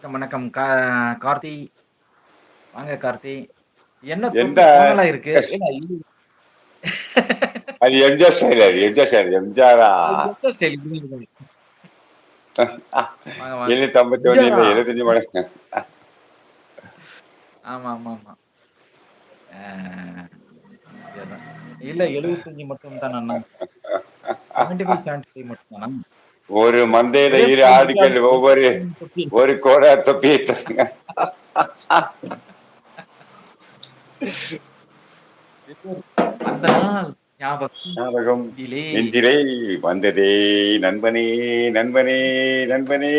வணக்கம், வணக்கம். கார்த்தி. வாங்க கார்த்தி. என்ன என்ன தொப்பி கோணலா இருக்கு? ஏங்க இது அது எம்ஜிஆர் ஸ்டைல். அது எம்ஜிஆர் ஸ்டைல். எம்ஜிஆரா? எந்த ஸ்டைல் இது? வாங்க, வாங்க. 751 இல்ல எம்ஜிஆரா? 75 மடங்கு. ஆமா, ஆமா, ஆமா. ஆ அதேதான். இல்ல 75 மட்டும் தானா அண்ணா? 75, 75 மட்டும் தானா? ஒரு மந்தையில ஒரே இரு ப்ராஜெக்ட்டா ஆடுகள் இருக்கு. ஒவ்வொரு தொப்பி. ஒரு கோடா தொப்பி. அந்த நாள் ஞாபகம் ஞாபகம் இதிலே நெஞ்சிலே வந்ததே நண்பனே நண்பனே நண்பனே.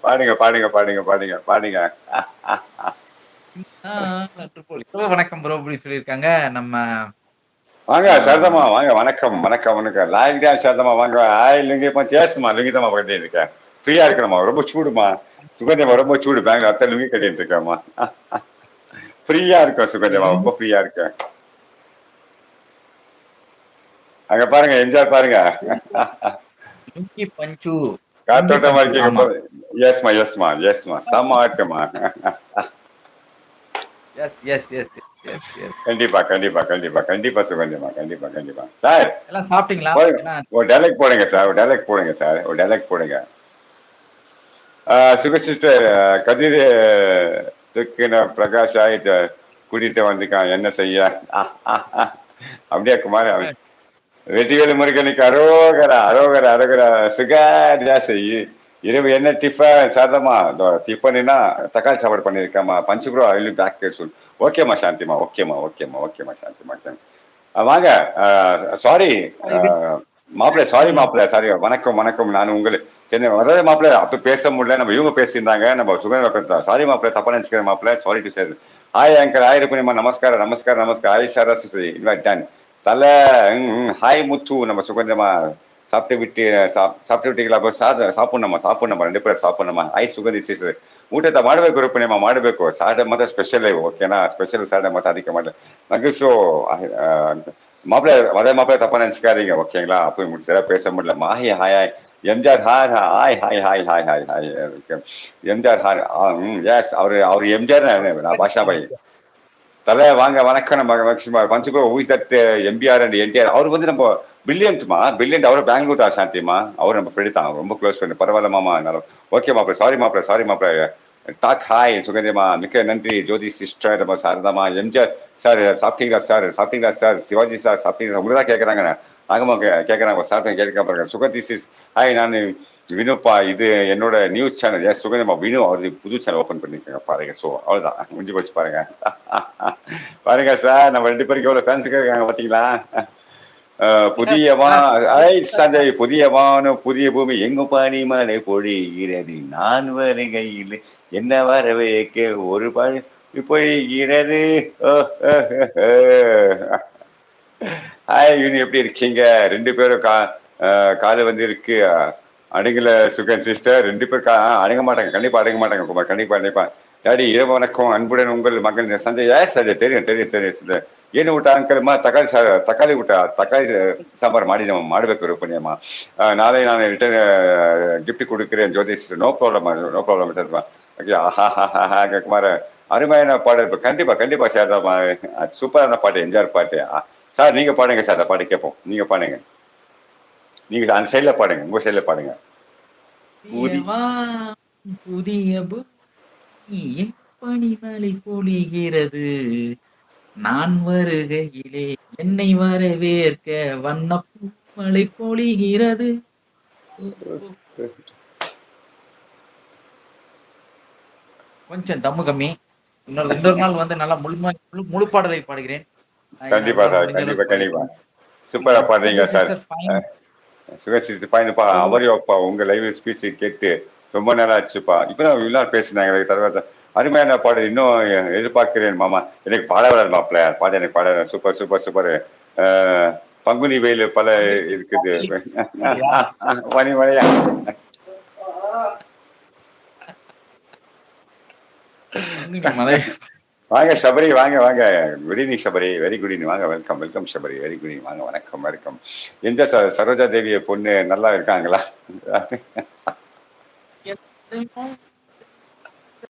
பாடுங்க பாடுங்க பாடுங்க பாடுங்க பாடுங்க. அன்று போல். இரவு வணக்கம் ப்ரோ அப்படின்னு சொல்லியிருக்காங்க. நம்ம வாங்க ஆ சரதம்மா வாங்க. வணக்கம் வணக்கம் வணக்கம். லாய்க் தான் சரதம்மா வாங்க. ஆய் லுங்கி சேஸ்மா லுங்கி தான் கட்டிட்டு இருக்கேன். ஃப்ரீயா இருக்கணுமா? ரொம்ப சூடுமா. சுகந்தியமா ரொம்ப சூடு. பேங்க் அத்தை லுங்கி கட்டிட்டு இருக்கேம்மா. ஃப்ரீயா இருக்கும் சுகந்தியமா. ரொம்ப ஃப்ரீயா இருக்கேன். அங்க பாருங்க என்ஜாய் பாருங்க. லுங்கி பஞ்சு. லுங்கி காத்தோட்டமா பஞ்சு. இருக்கீங்க ஆமா. போல. எஸ்மா எஸ்மா எஸ்மா செம்ம ஆட்டமா. Yes, yes, yes, yes, yes. கண்டிப்பா கண்டிப்பா கண்டிப்பா கண்டிப்பா சுகந்தியமா கண்டிப்பா கண்டிப்பா சார். எல்லாம் சாப்பிட்டீங்களா? போடுங்க. என்ன ஒரு டைலாக் போடுங்க சார். ஒரு டைலாக் போடுங்க சார். ஒரு டைலாக் போடுங்க. சுக சிஸ்டர் கதிர் துக்கின பிரகாஷ் ஆயிட்டு கூட்டிட்டு வந்துக்கான் என்ன செய்ய. அப்படியே குமார் வெற்றிவேலு முருகனுக்கு அரோகரா அரோகரா அரோகரா. சுகாரியா செய்யு. இரவு என்ன டிஃபன் சாதமா டிஃபன்னா தக்காளி சாப்பாடு பண்ணிருக்கேம்மா. பஞ்சு ப்ரோ ஐ பேக் சொல். ஓகேம்மா சாந்திமா ஓகேம்மா ஓகேம்மா ஓகேம்மா சாந்திமா. வாங்க. சாரி மாப்பிள்ள. சாரி மாப்பிள்ள. சாரி வணக்கம் வணக்கம். நான் உங்களுக்கு சென்னை வர்றது மாப்பிள்ள. அப்ப பேச முடியல. நம்ம இவங்க பேசியிருந்தாங்க. நம்ம சுகர் சாரி மாப்பிள்ள. தப்பா நினைச்சுக்கிற மாப்பிள்ள. Sorry to sir. Hi anchor hi இருப்பேன். நமஸ்காரம் நமஸ்காரம் நமஸ்காரம். ஹாய் சார் இன்வைட் டன் தலை. ஹாய் முத்து. நம்ம சுகந்தமா சாப்பிட்டு விட்டு சாப்பிட்டு விட்டீங்களா? சாப்பிடணுமா சாப்பிடணுமா 2 பேரும் சாப்பிடணுமா? ஐ ಸುಗಂಧಿ ಸಿಸ್ಟರ್ ಊಟದ ಮಾಡಬೇಕು ರೂಪಣೆಮ್ಮ ಮಾಡಬೇಕು. ಸಾಡೆ ಮಾತ್ರ ಸ್ಪೆಷಲ್ ಓಕೆನಾ? ಸ್ಪೆಷಲ್ ಸಾಡೆ ಮಾತ್ರ ಅದಕ್ಕೆ ಮಾಡல மகிழ்ச்சோ. மாப்பிள்ள அதே மாப்பிள்ள தப்பா நினைச்சுக்காதீங்க ஓகேங்களா? அப்போ முடிச்சா பேச முடியல. Mahi hi hi MGR hi hi hi hi hi hi hi. MGR hi. Yes அவரு அவரு எம்ஜிஆர். நான் பாஷா பாய் தலை வாங்க வணக்கம். நம்ம பஞ்சுபோ ஊஸ் தட் எம்பிஆர் அண்ட் என்டிஆர். அவர் வந்து நம்ம பிரில்லியன்ட்மா பிரில்லியன்ட். அவரு பெங்களூர் தான் சாந்திமா. அவர் நம்ம ஃப்ரெண்டு தான். ரொம்ப க்ளோஸ் ஃப்ரெண்ட். பரவாயில்ல மாமா. ஓகே மாப்பிள்ள. சாரி மாப்பிள்ள. சாரி மாப்பிள்ள. டாக் ஹாய் சுகந்தியமா. மிக்க நன்றி ஜோதி சிஸ்டர். நம்ம சாரதாமா எம்ஜிஆர் சார் சாப்பிட்டீங்களா சார்? சாப்பிட்டீங்களா சார்? சிவாஜி சார் சாப்பிட்டீங்களா? உங்களதான் கேட்கறாங்க. நாகமா கேட்கறாங்க. சாப்பிட்டேன் கேட்க பாருங்க. Suganthi sis hi. நான் வினுப்பா. இது என்னோட நியூஸ் சேனல். எஸ் சுகந்தியமா வினு அவரு புது சேனல் ஓப்பன் பண்ணிருக்காங்க பாருங்க. ஸோ அவ்வளவுதான் முடிஞ்சு போச்சு பாருங்க. பாருங்க சார் நம்ம 2 பேருக்கு எவ்வளவு ஃபேன்ஸ் இருக்காங்க பாத்தீங்களா? புதியவா ஐ சஞ்சய் புதியவான புதிய பூமி எங்க பனி மழை பொழிகிறது நான் வருகையில் என்ன வரவேற்க ஒரு பழி பொழிகிறது. ஹாய் யூனி எப்படி இருக்கீங்க? 2 பேரும் காலை வந்து இருக்கு. அணுகல சுகன் சிஸ்டர். 2 பேர் அணுக மாட்டாங்க. கண்டிப்பா அணுக மாட்டாங்க குமார். கண்டிப்பா கண்டிப்பா. டாடி இரவு வணக்கம். அன்புடன் உங்கள் மகன் சஞ்சய். சஞ்சய் தெரியும் தெரியும் தெரியும். ಏನು ಊಟ ಅಂಕಲ್ಮ್ಮ ತಕಾಳಿ ಊಟ ತಕಾಳಿ ಸಾಂಬಾರು ಮಾಡಿ ನಾವು ಮಾಡಬೇಕು ರೂಪಣಿಯಮ್ಮ. ನಾಳೆ ನಾನು ರಿಟರ್ನ್ ಗಿಫ್ಟ್ கொடுக்கிறேன் Jothish. No problem no problem sir. Okay Kumar அருமையான பாடல். கண்டிப்பா கண்டிப்பா சார். சூப்பரான பாட்டு எம்ஜிஆர் பாட்டு. சார் நீங்க பாடுங்க சார். அந்த பாட்டு கேட்போம். நீங்க பாடுங்க. நீங்க அந்த சைட்ல பாடுங்க. உங்க சைட்ல பாடுங்க. ஊதி புதியவா புதிய பூமி என் பனிமலை பொழிகிறது. நான் வருகையிலே என்னை வரவேற்க வண்ணப்பூ மழை பொழிகிறது. ஓ, ஓ. கொஞ்சம் தம்மு கம்மி. இன்னொரு நாள் வந்து நல்லா முழு பாடலை பாடுகிறேன். என்னால கண்டிப்பா சார். முடிஞ்ச கண்டிப்பா அளவுக்கு கண்டிப்பா. பாடிக்கிறேன். சூப்பரா பாடுறீங்க Suganthi sir. Sister fine. Sukesh பாயிண்ட்ப்பா அவரையும் அப்பா உங்க லைவ் ஸ்பீச் கேட்டு ரொம்ப நேரம் ஆச்சுப்பா. இப்பதான் எல்லாரும் பேசினாங்க. தவிர அருமையான பாடு இன்னும் எதிர்பார்க்கிறேன் மாமா. எனக்கு பாட வராது மாப்பிள்ள. பாடு எனக்கு பாட சூப்பர் சூப்பர் சூப்பர். பங்குனி வெயில் பல இருக்குது. பனிமழையா. பங்குனி மலை. வாங்க சபரி வாங்க வாங்க. Good evening Sabari. Very good evening. வாங்க welcome welcome Sabari. Very good evening. வாங்க வணக்கம் வணக்கம். எந்த சரோஜா தேவிய பொண்ணு நல்லா இருக்காங்களா?